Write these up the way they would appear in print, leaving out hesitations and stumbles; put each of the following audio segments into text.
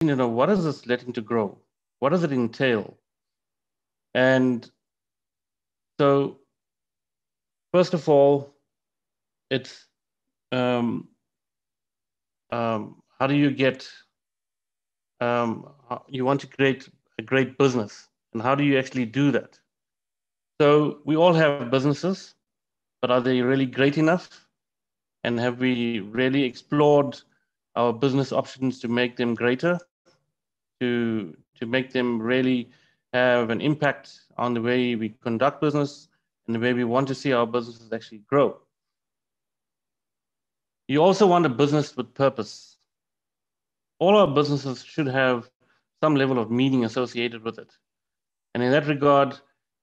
asking, what is this letting to grow? What does it entail? And so, first of all, it's how do you get, you want to create a great business, and how do you actually do that? So we all have businesses, but are they really great enough? And have we really explored our business options to make them greater, to make them really have an impact on the way we conduct business and the way we want to see our businesses actually grow? You also want a business with purpose. All our businesses should have some level of meaning associated with it. And in that regard,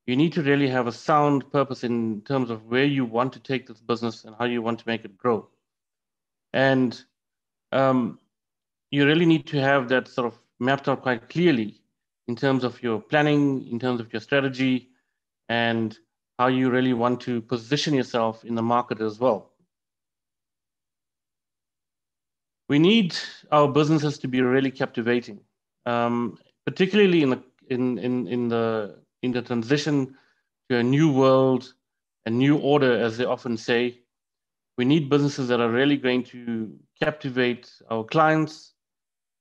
you need to really have a sound purpose in terms of where you want to take this business and how you want to make it grow. And you really need to have that sort of mapped out quite clearly in terms of your planning, in terms of your strategy, and how you really want to position yourself in the market as well. We need our businesses to be really captivating, particularly in the transition to a new world, a new order, as they often say. We need businesses that are really going to captivate our clients,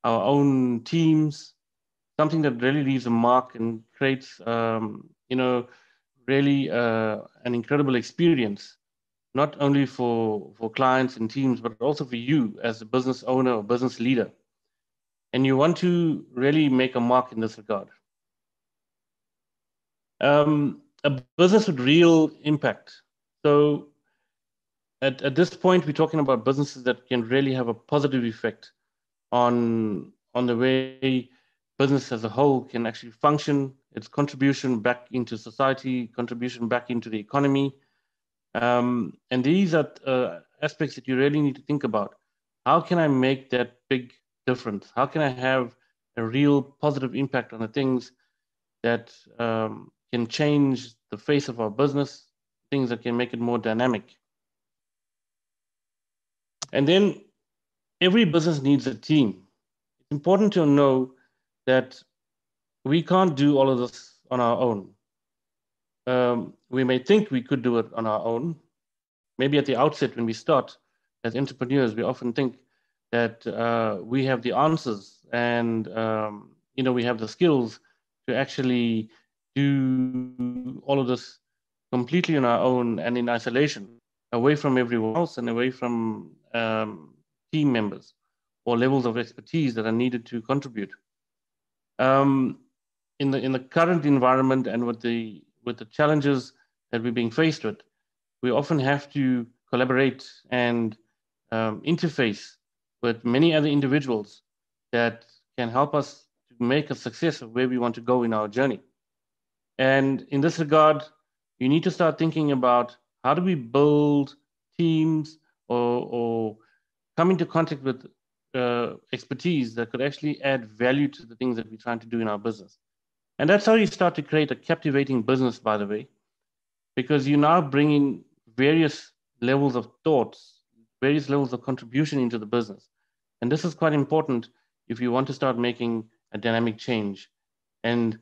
our own teams, something that really leaves a mark and creates, really an incredible experience, not only for clients and teams, but also for you as a business owner or business leader. And you want to really make a mark in this regard. A business with real impact. So at this point, we're talking about businesses that can really have a positive effect on the way business as a whole can actually function, its contribution back into society, contribution back into the economy. And these are aspects that you really need to think about. How can I make that big difference? How can I have a real positive impact on the things that can change the face of our business, things that can make it more dynamic? And then every business needs a team. It's important to know that we can't do all of this on our own. We may think we could do it on our own. Maybe at the outset, when we start as entrepreneurs, we often think that we have the answers and we have the skills to actually do all of this completely on our own and in isolation, away from everyone else and away from team members or levels of expertise that are needed to contribute. In the current environment and with the challenges that we're being faced with, we often have to collaborate and interface with many other individuals that can help us to make a success of where we want to go in our journey. And in this regard, you need to start thinking about how do we build teams or come into contact with expertise that could actually add value to the things that we're trying to do in our business. And that's how you start to create a captivating business, by the way, because you now bring in various levels of thoughts, various levels of contribution into the business. And this is quite important if you want to start making a dynamic change. And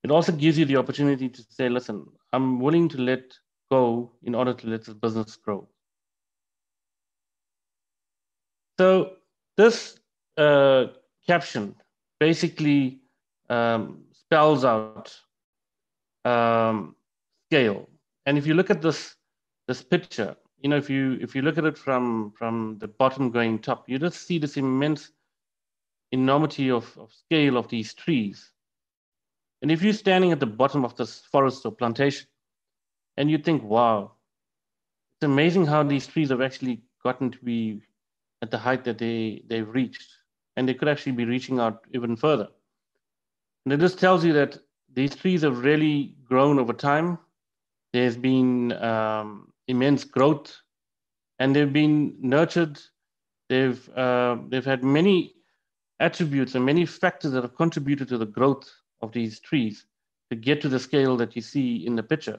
it also gives you the opportunity to say, listen, I'm willing to let go in order to let this business grow. So this caption basically spells out scale. And if you look at this picture, if you look at it from the bottom going top, you just see this immense enormity of scale of these trees. And if you're standing at the bottom of this forest or plantation, and you think, wow, it's amazing how these trees have actually gotten to be at the height that they've reached, and they could actually be reaching out even further. And it just tells you that these trees have really grown over time. There's been immense growth, and they've been nurtured. They've had many attributes and many factors that have contributed to the growth of these trees to get to the scale that you see in the picture.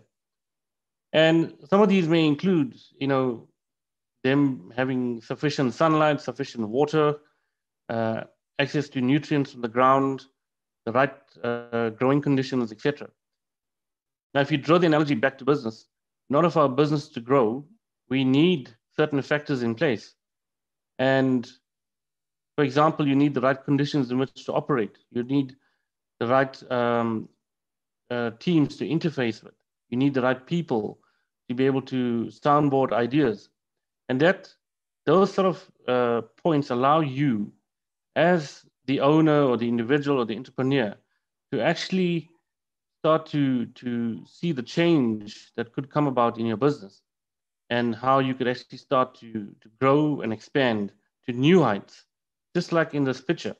And some of these may include, them having sufficient sunlight, sufficient water, access to nutrients from the ground, the right growing conditions, etc. Now, if you draw the analogy back to business, in order for our business to grow, we need certain factors in place. And for example, you need the right conditions in which to operate. You need the right teams to interface with. You need the right people to be able to soundboard ideas. And those sort of points allow you, as the owner or the individual or the entrepreneur, to actually start to see the change that could come about in your business and how you could actually start to grow and expand to new heights. Just like in this picture,